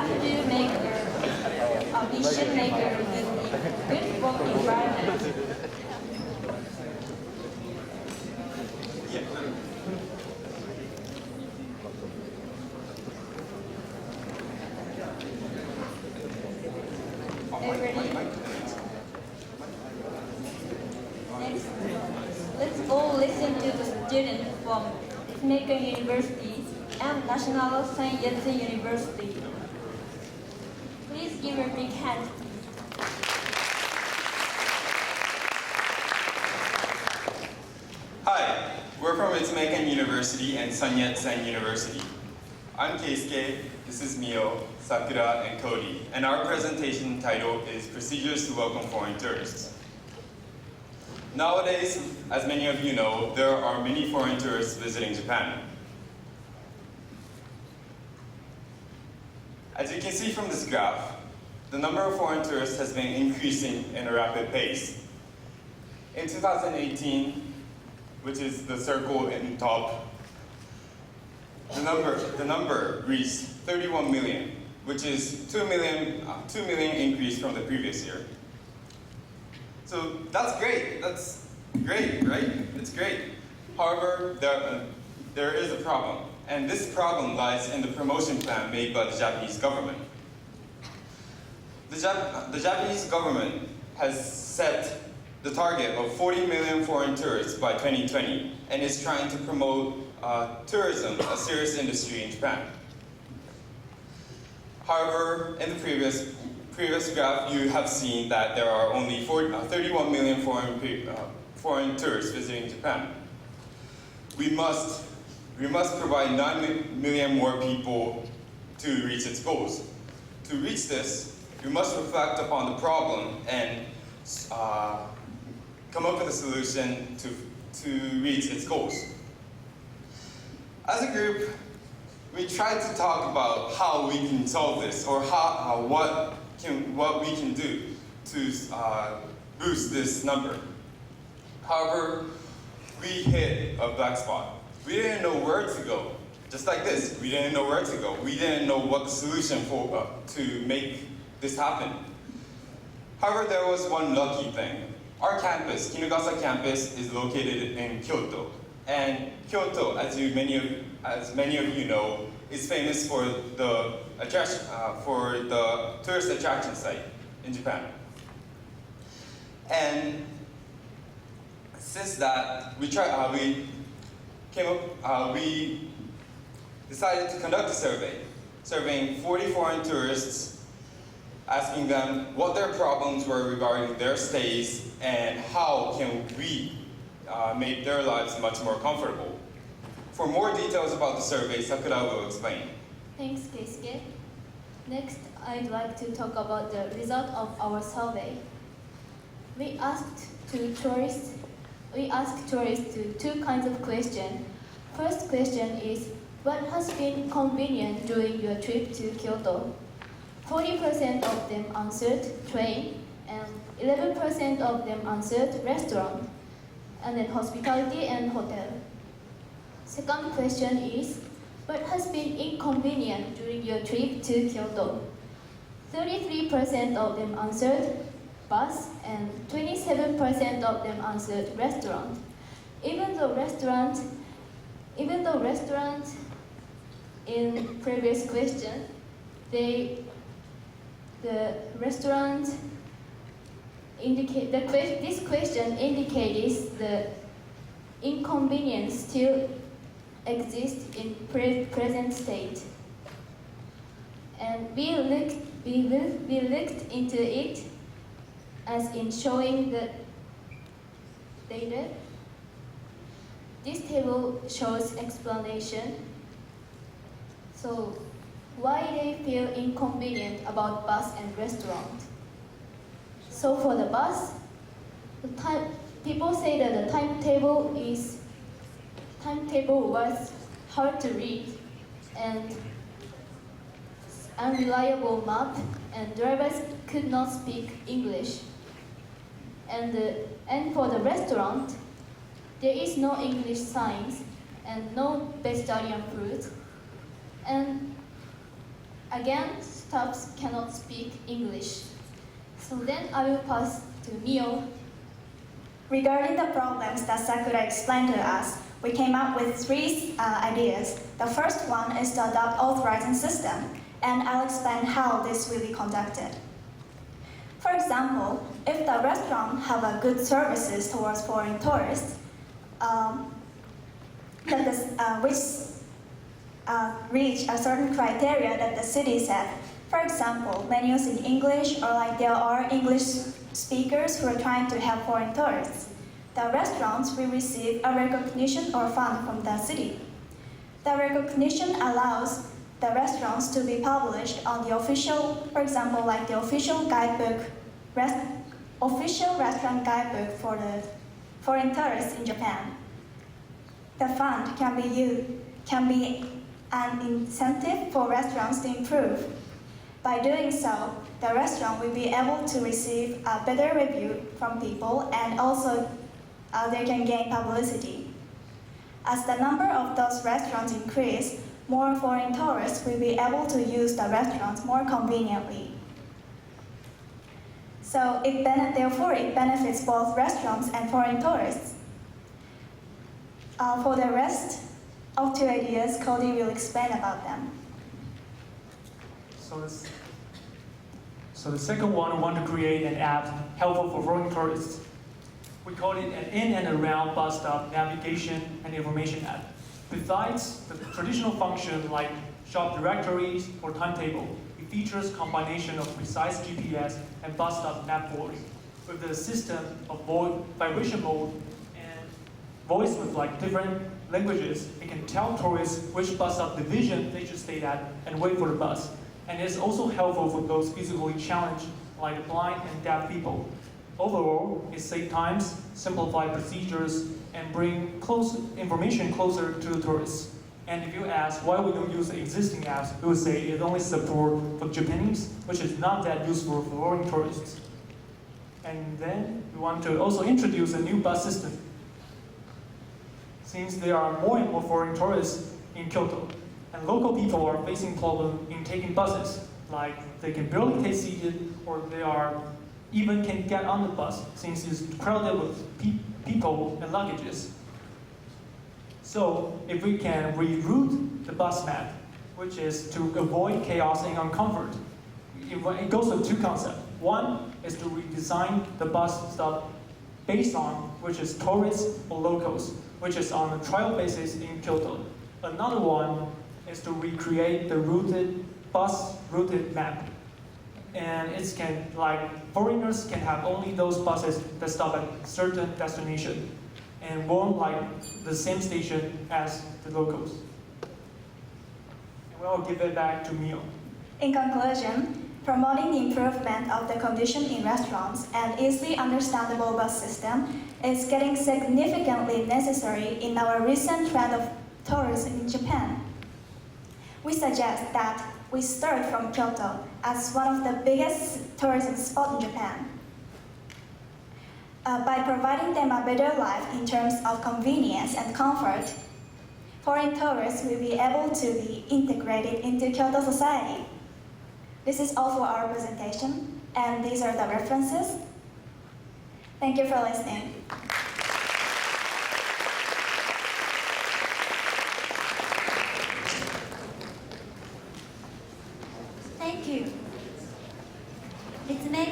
have to make we should make a good work environment. Next, let's all listen to the student from P University and National Science University. Please give a big hand. Hi, we're from P University and Sun Yat-sen University. I'm Keisuke, this is Mio, Sakura, and Cody, and our presentation title is Procedures to Welcome Foreign Tourists. Nowadays, as many of you know, there are many foreign tourists visiting Japan. As you can see from this graph, the number of foreign tourists has been increasing in a rapid pace. In 2018, which is the circle in top, the number reached 31 million, which is 2 million increase from the previous year. So that's great. That's great, right? It's great. However, there is a problem, and this problem lies in the promotion plan made by the Japanese government. The Japanese government has set the target of 40 million foreign tourists by 2020 and is trying to promote tourism, a serious industry in Japan. However, in the previous graph, you have seen that there are only 31 million foreign tourists visiting Japan. We must provide 9 million more people to reach its goals. To reach this, we must reflect upon the problem and come up with a solution to reach its goals. As a group, we tried to talk about how we can solve this, or what we can do to boost this number. However, we hit a black spot. We didn't know where to go. Just like this, we didn't know where to go. We didn't know what the solution to make this happen. However, there was one lucky thing. Our campus, Kinugasa campus, is located in Kyoto. And Kyoto, as many of you know, is famous for the tourist attraction site in Japan. And since that, we decided to conduct a survey, surveying 40 foreign tourists, asking them what their problems were regarding their stays and how can we make their lives much more comfortable. For more details about the survey, Sakura will explain. Thanks, Keisuke. Next, I'd like to talk about the result of our survey. We asked tourists to two kinds of questions. First question is, what has been convenient during your trip to Kyoto? 40% of them answered train, and 11% of them answered restaurant, and then hospitality and hotel. Second question is, what has been inconvenient during your trip to Kyoto? 33% of them answered bus, and 27% of them answered restaurant. Even though restaurant in previous question, this question indicates the inconvenience still exists in present state. And we looked into it as in showing the data. This table shows explanation. So why they feel inconvenient about bus and restaurant. So for the bus, people say that the timetable was hard to read and unreliable map, and drivers could not speak English. And for the restaurant, there is no English signs and no vegetarian food. And Again, staffs cannot speak English. So then I will pass to Mio. Regarding the problems that Sakura explained to us, we came up with three ideas. The first one is to adopt authorizing system, and I'll explain how this will be conducted. For example, if the restaurant have a good services towards foreign tourists, which reach a certain criteria that the city set. For example, menus in English, or like there are English speakers who are trying to help foreign tourists. The restaurants will receive a recognition or fund from the city. The recognition allows the restaurants to be published on the official, for example, like the official guidebook, official restaurant guidebook for the foreign tourists in Japan. The fund can be an incentive for restaurants to improve. By doing so, the restaurant will be able to receive a better review from people, and also they can gain publicity. As the number of those restaurants increase, more foreign tourists will be able to use the restaurants more conveniently. So therefore, it benefits both restaurants and foreign tourists. For the rest of two ideas, Cody will explain about them. So the second one, we want to create an app helpful for foreign tourists. We call it an in and around bus stop navigation and information app. Besides the traditional function like shop directories or timetable, it features combination of precise GPS and bus stop map forwarding with the system of vibration mode and voice with like different languages. It can tell tourists which bus stop division they should stay at and wait for the bus. And it's also helpful for those physically challenged like blind and deaf people. Overall, it saves times, simplify procedures, and bring information closer to the tourists. And if you ask why we don't use the existing apps, we would say it only supports for Japanese, which is not that useful for foreign tourists. And then we want to also introduce a new bus system. Since there are more and more foreign tourists in Kyoto, and local people are facing problems in taking buses, like they can barely stay seated, or they even can get on the bus since it's crowded with people and luggages. So if we can reroute the bus map, which is to avoid chaos and uncomfort, it goes with two concepts. One is to redesign the bus stop based on which is tourists or locals, which is on a trial basis in Kyoto. Another one is to recreate the bus routed map. And it can, like, foreigners can have only those buses that stop at certain destination and won't like the same station as the locals. And we'll give it back to Mio. In conclusion, promoting the improvement of the condition in restaurants and easily understandable bus system is getting significantly necessary in our recent trend of tourism in Japan. We suggest that we start from Kyoto as one of the biggest tourism spots in Japan. By providing them a better life in terms of convenience and comfort, foreign tourists will be able to be integrated into Kyoto society. This is all for our presentation, and these are the references. Thank you for listening. Thank you. Let's make